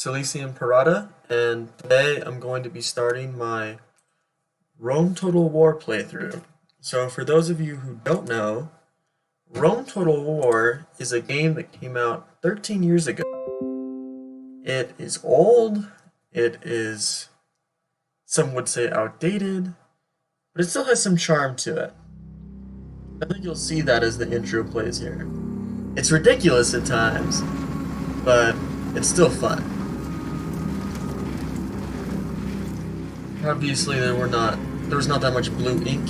CilicianPirata, and today I'm going to be starting my Rome Total War playthrough. So for those of you who don't know, Rome Total War is a game that came out 13 years ago. It is old, it is, some would say, outdated, but it still has some charm to it. I think you'll see that as the intro plays here. It's ridiculous at times, but it's still fun. Obviously there was not that much blue ink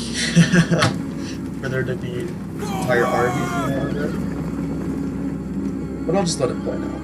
for there to be entire armies around it. But I'll just let it play now.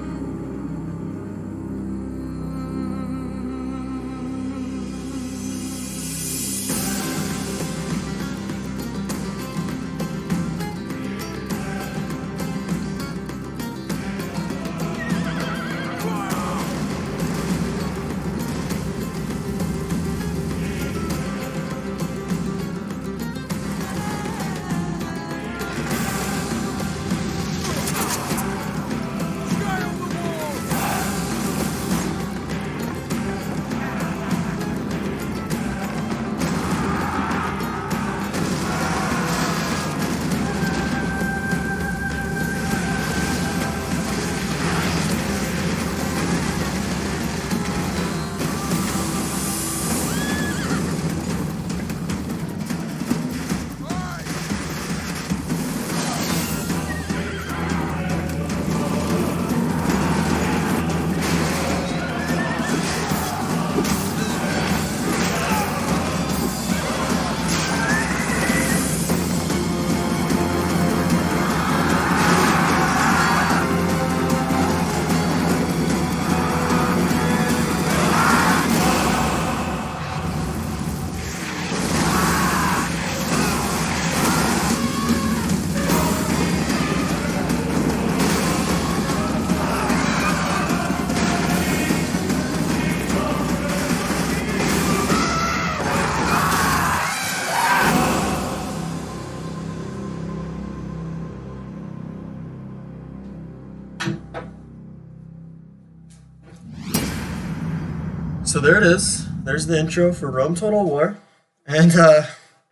So there it is. There's the intro for Rome Total War. And I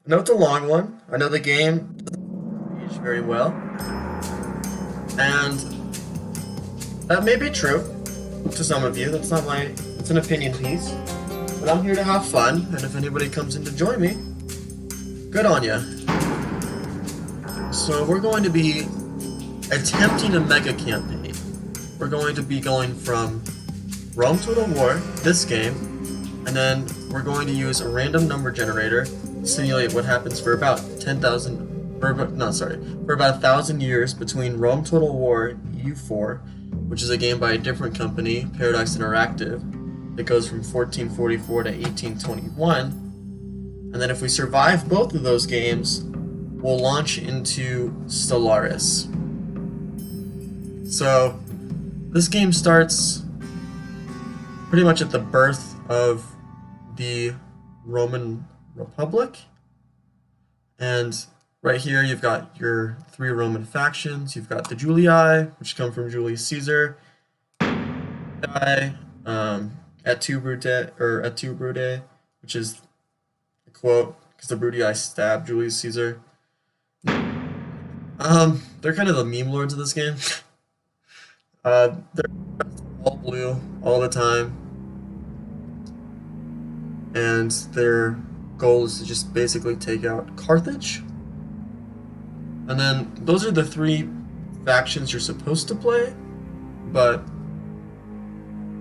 know it's a long one. I know the game doesn't age very well. And that may be true to some of you. It's an opinion piece. But I'm here to have fun, and if anybody comes in to join me, good on ya. So we're going to be attempting a mega campaign. We're going to be going from Rome Total War, this game, and then we're going to use a random number generator to simulate what happens for about 1,000 years between Rome Total War EU4, which is a game by a different company, Paradise Interactive, that goes from 1444 to 1821. And then if we survive both of those games, we'll launch into Stellaris. So this game starts pretty much at the birth of the Roman Republic. And right here you've got your three Roman factions. You've got the Julii, which come from Julius Caesar, et tu Brute, which is a quote, because the Brutii stabbed Julius Caesar. They're kind of the meme lords of this game. They're all blue all the time, and their goal is to just basically take out Carthage. And then those are the three factions you're supposed to play, but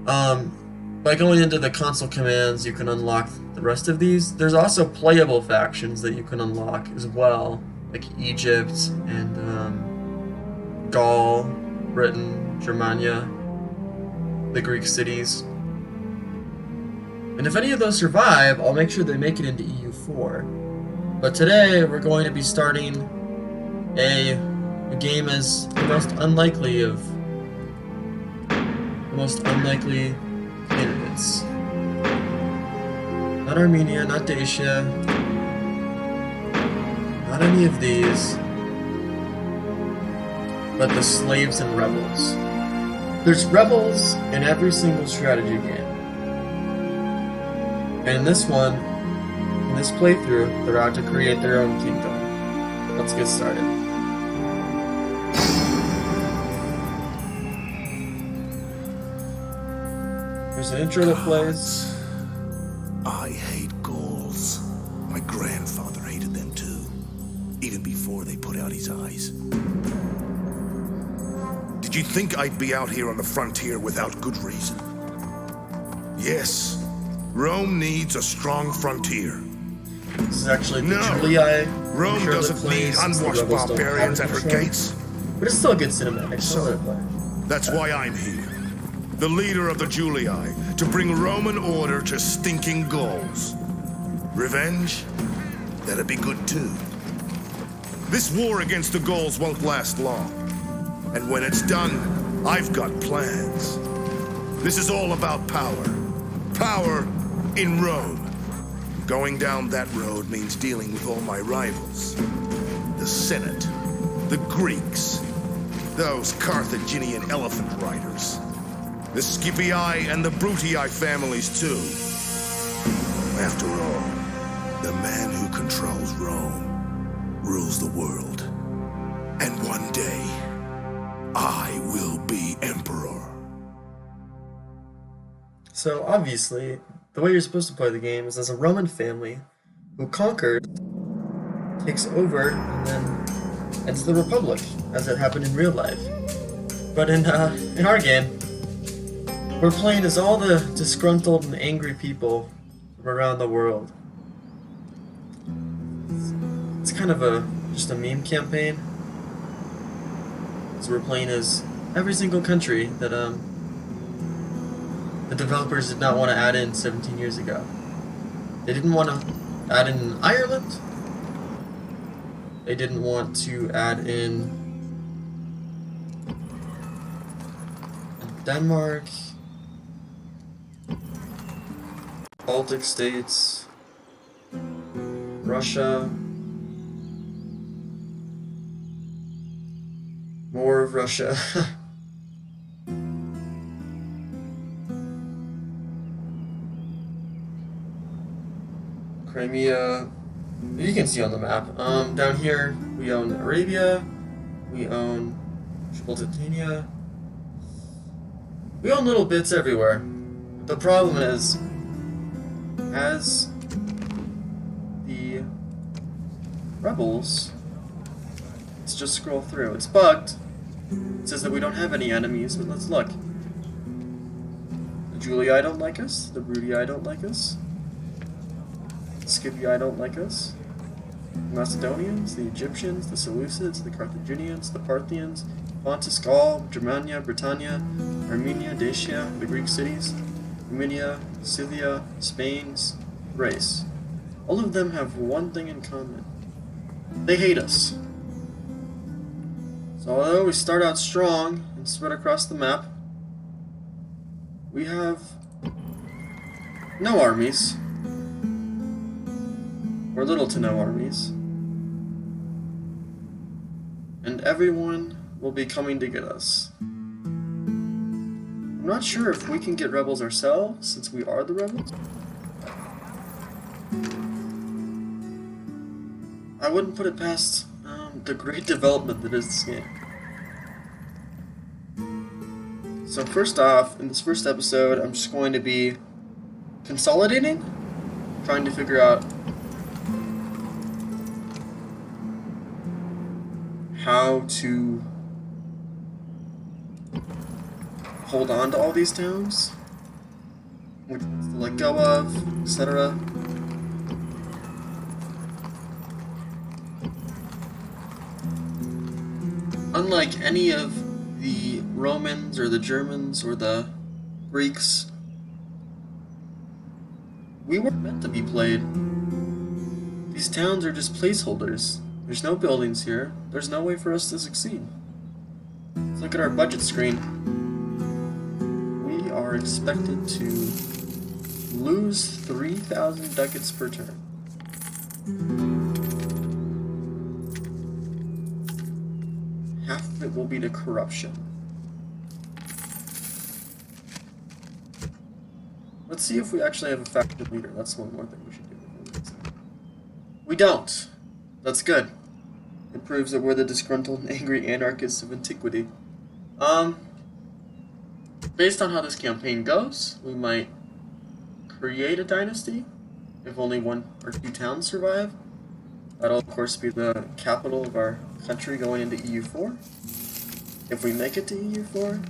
by going into the console commands you can unlock the rest of these. There's also playable factions that you can unlock as well, like Egypt and Gaul, Britain, Germania, the Greek cities. And if any of those survive, I'll make sure they make it into EU4. But today we're going to be starting a game as the most unlikely candidates. Not Armenia, not Dacia, not any of these, but the slaves and rebels. There's rebels in every single strategy game. And in this one, in this playthrough, they're out to create their own kingdom. Let's get started. There's an intro that plays. I hate ghouls. My grandfather hated them too, even before they put out his eyes. Did you think I'd be out here on the frontier without good reason? Yes, Rome needs a strong frontier. This is actually the Julii. Rome doesn't need unwashed barbarians at her gates. But it's still a good cinematic. So, that's why I'm here. The leader of the Julii, to bring Roman order to stinking Gauls. Revenge? That'd be good too. This war against the Gauls won't last long. And when it's done, I've got plans. This is all about power. Power in Rome. Going down that road means dealing with all my rivals. The Senate, the Greeks, those Carthaginian elephant riders, the Scipii and the Brutii families too. After all, the man who controls Rome rules the world. And one day, I will be emperor. So obviously, the way you're supposed to play the game is as a Roman family who conquered, takes over, and then ends the Republic, as it happened in real life. But in our game, we're playing as all the disgruntled and angry people from around the world. It's kind of just a meme campaign. So we're playing as every single country that the developers did not want to add in 17 years ago. They didn't want to add in Ireland. They didn't want to add in Denmark, Baltic states, Russia, more of Russia. Crimea, you can see on the map. Down here, we own Arabia, we own Gibraltar, we own little bits everywhere. The problem is, as the rebels, let's just scroll through. It's bugged. It says that we don't have any enemies, but let's look. The Julii don't like us, the Brutii don't like us. Scipii don't like us. The Macedonians, the Egyptians, the Seleucids, the Carthaginians, the Parthians, Pontus, Gaul, Germania, Britannia, Armenia, Dacia, the Greek cities, Numidia, Scythia, Spain's, Thrace. All of them have one thing in common. They hate us. So although we start out strong and spread across the map, we have no armies. Or little to no armies. And everyone will be coming to get us. I'm not sure if we can get rebels ourselves, since we are the rebels. I wouldn't put it past the great development that is this game. So first off, in this first episode, I'm just going to be consolidating, trying to figure out how to hold on to all these towns, which ones to let go of, etc. Unlike any of the Romans or the Germans or the Greeks, we weren't meant to be played. These towns are just placeholders. There's no buildings here. There's no way for us to succeed. Let's look at our budget screen. We are expected to lose 3,000 ducats per turn. Half of it will be to corruption. Let's see if we actually have a faction leader. That's one more thing we should do before we get started. We don't. That's good. It proves that we're the disgruntled and angry anarchists of Antiquity. Based on how this campaign goes, we might create a dynasty if only one or two towns survive. That'll of course be the capital of our country going into EU4. If we make it to EU4.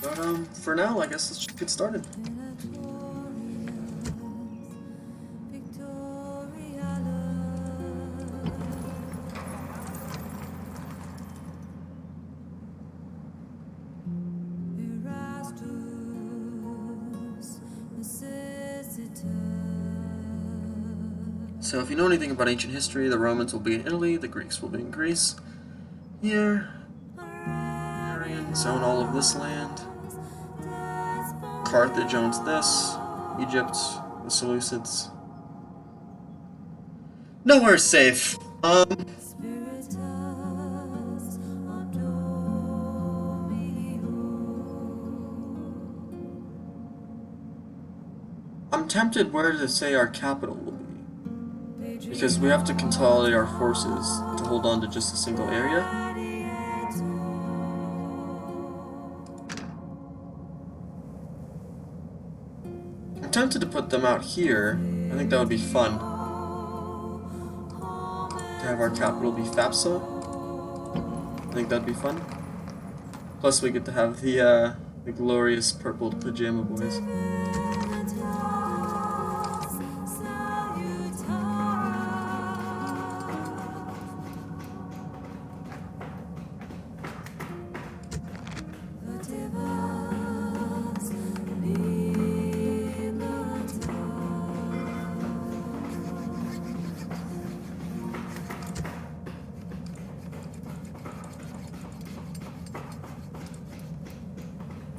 But for now, I guess let's just get started. So if you know anything about ancient history, the Romans will be in Italy, the Greeks will be in Greece. Here, Arians own all of this land. Carthage owns this. Egypt, the Seleucids. Nowhere's safe. I'm tempted where to say our capital will be. Because we have to consolidate our forces to hold on to just a single area. I'm tempted to put them out here. I think that would be fun. To have our capital be FAPSA. I think that'd be fun. Plus we get to have the glorious purple pajama boys.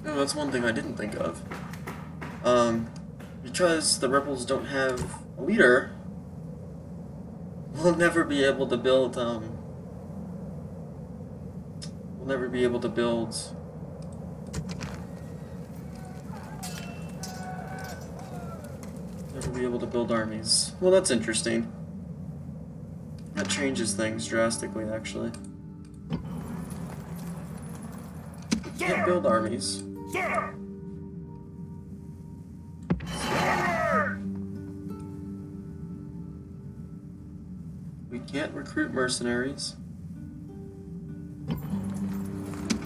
Oh, that's one thing I didn't think of. Because the rebels don't have a leader, we'll never be able to build, armies. Well, that's interesting. That changes things drastically, actually. We can't build armies. Sir! We can't recruit mercenaries.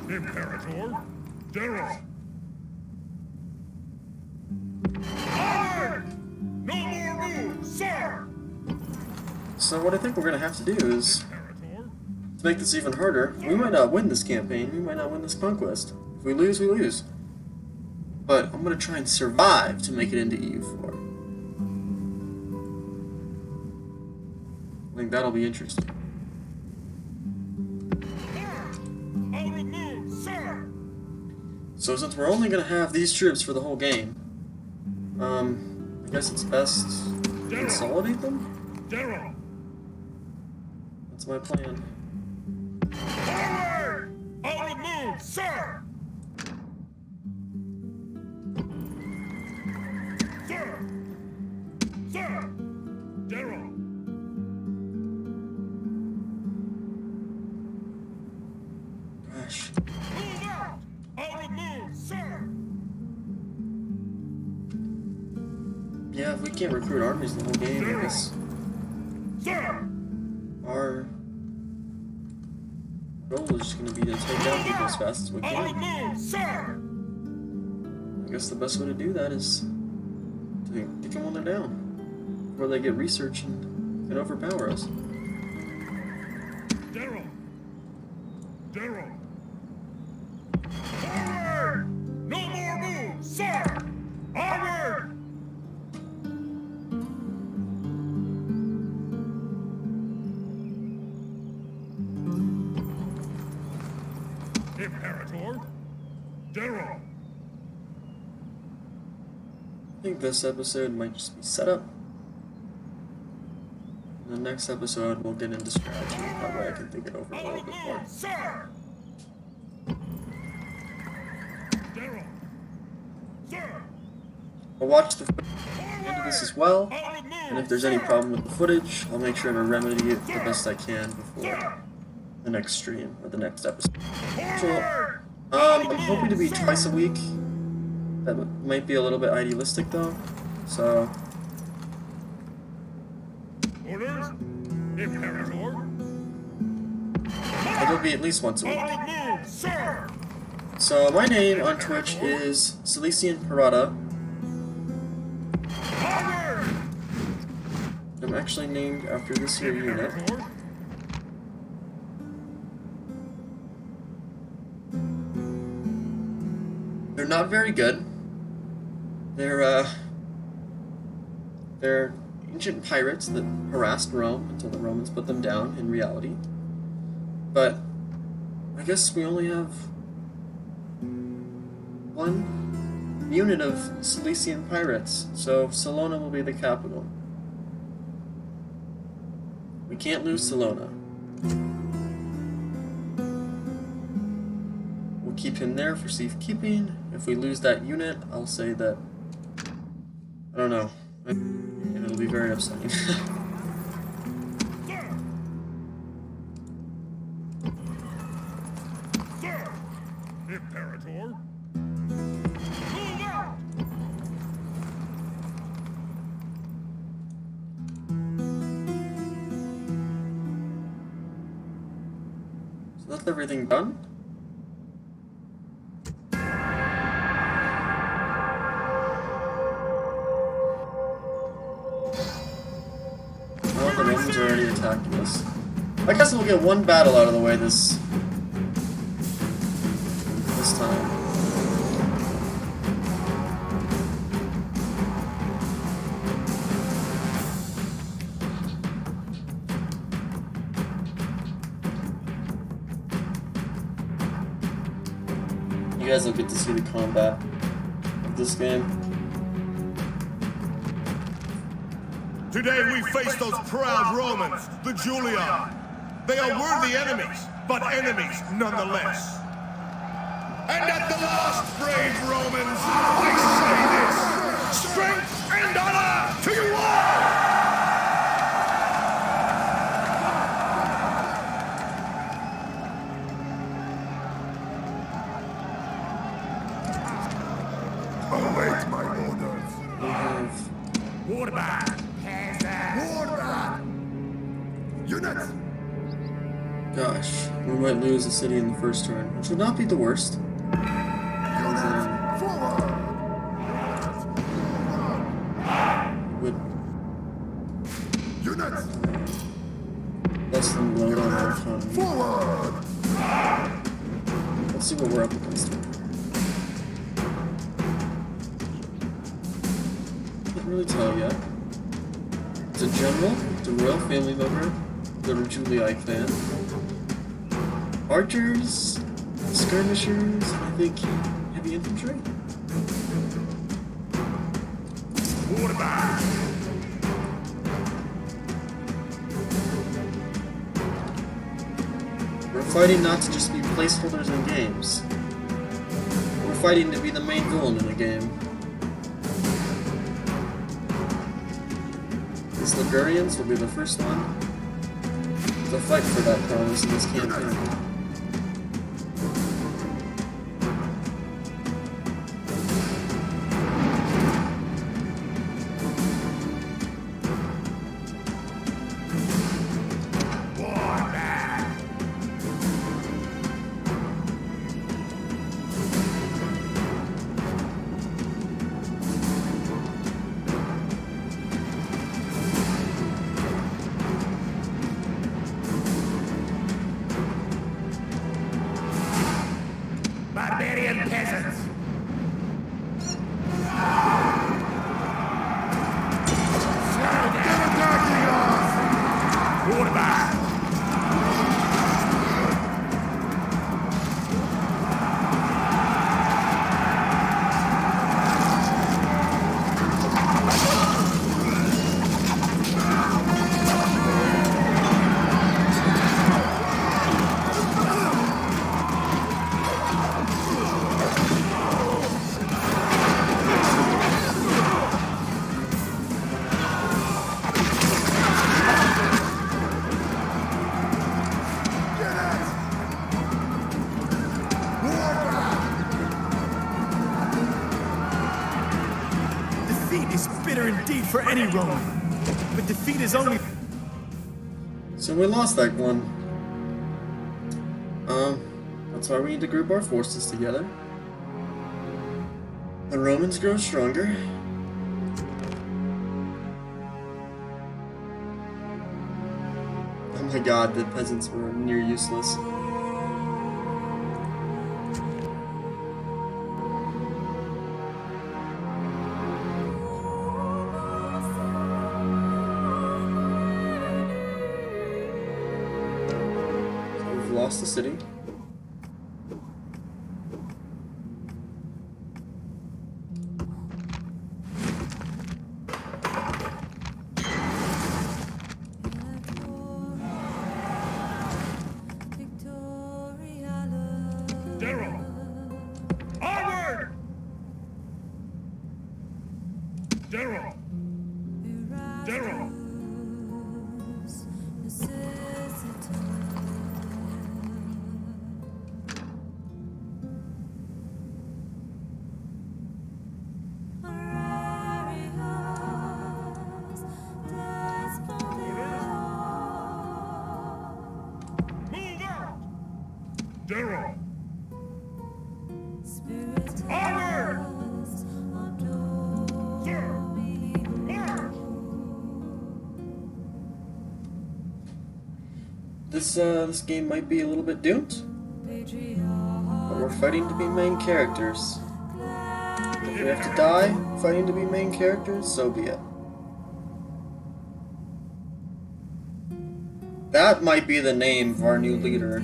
Imperator, General. Forward! No more room, sir! So what I think we're going to have to do is, to make this even harder, we might not win this campaign, we might not win this conquest. If we lose, we lose. But I'm going to try and survive to make it into EU4. I think that'll be interesting. I'll remove, sir! So since we're only going to have these troops for the whole game, I guess it's best to consolidate them? General! That's my plan. Forward! I'll remove, sir! Sir! Sir! General! Gosh. Move out! I'll remove, sir! Yeah, if we can't recruit armies the whole game, I guess Sir! our goal is just going to be to take down people as fast as we I'll can. remove, sir! I guess the best way to do that is to kick them when they're down, before they get research and can overpower us. General! General! Forward! No more moves, sir! Onward! Imperator! General! I think this episode might just be setup. In the next episode, we'll get into strategy. That way I can think it over a little bit more. Sir! General! I'll watch the footage at the end of this as well, and if there's any problem with the footage, I'll make sure to remedy it the best I can before the next stream or the next episode. So, I'm hoping to be twice a week. That might be a little bit idealistic though, so. Orders, Imperator. It'll be at least once a week. On the move, sir. So my name on Twitch is CilicianPirata. Forward. I'm actually named after this here unit. Imperator. They're not very good. They're ancient pirates that harassed Rome until the Romans put them down in reality. But I guess we only have one unit of Cilician pirates, so Salona will be the capital. We can't lose Salona. We'll keep him there for safekeeping. If we lose that unit, I'll say that, I don't know, it'll be very upsetting. Sir. Imperator. Move out. So that's everything done. Oh, the Romans are already attacking us. I guess we'll get one battle out of the way this time. You guys will get to see the combat of this game. Today we face those proud Romans, the Julii. They are worthy enemies, but enemies nonetheless. And at the last, brave Romans, I say this: strength and honor to you all! Await my orders. We have Waterback. Units! Gosh, we might lose a city in the first turn, which would not be the worst. Would Units! less than load on our economy. Forward! Let's see what we're up against here. Can't really tell yet. It's a general, it's a royal family member, the Julii clan. Archers, skirmishers, I think heavy infantry. Waterback. We're fighting not to just be placeholders in games. We're fighting to be the main villain in the game. These Ligurians will be the first one to fight for that promise in this campaign. Barbarian peasants. Waterback. Defeat is bitter indeed for any Roman. But defeat is only... So we lost that one. That's why we need to group our forces together. The Romans grow stronger. Oh my god, the peasants were near useless. So we've lost the city. This game might be a little bit doomed, but we're fighting to be main characters. If we have to die fighting to be main characters, so be it. That might be the name of our new leader.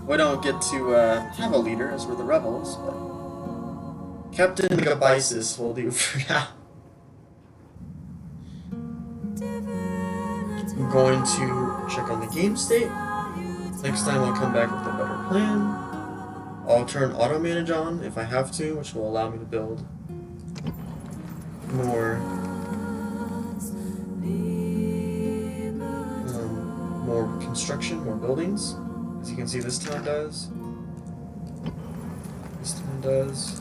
We don't get to have a leader as we're the rebels, but Captain Megabisis will do for now. I'm going to check on the game state. Next time I'll come back with a better plan. I'll turn auto manage on if I have to, which will allow me to build more construction, more buildings. As you can see, this town does. This town does.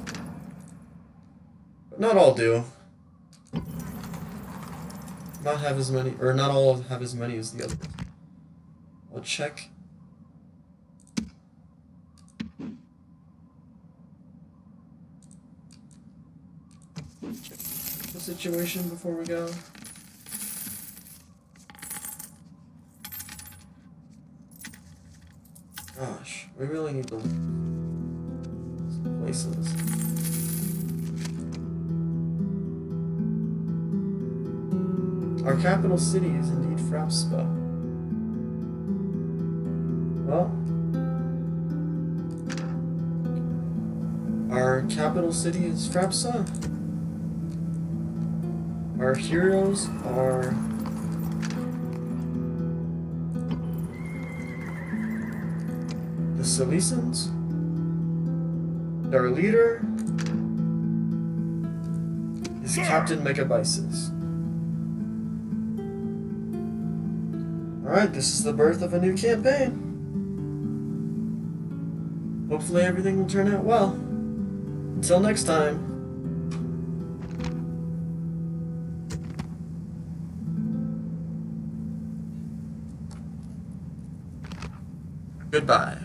But not all do. Not have as many, or not all have as many as the others. I'll check. The situation before we go. Gosh, we really need to some places. Our capital city is indeed Frapspa. Well, our capital city is Frapsa. Our heroes are the Cilicians. Our leader is Captain Megabisis. Alright, this is the birth of a new campaign. Hopefully everything will turn out well. Until next time. Goodbye.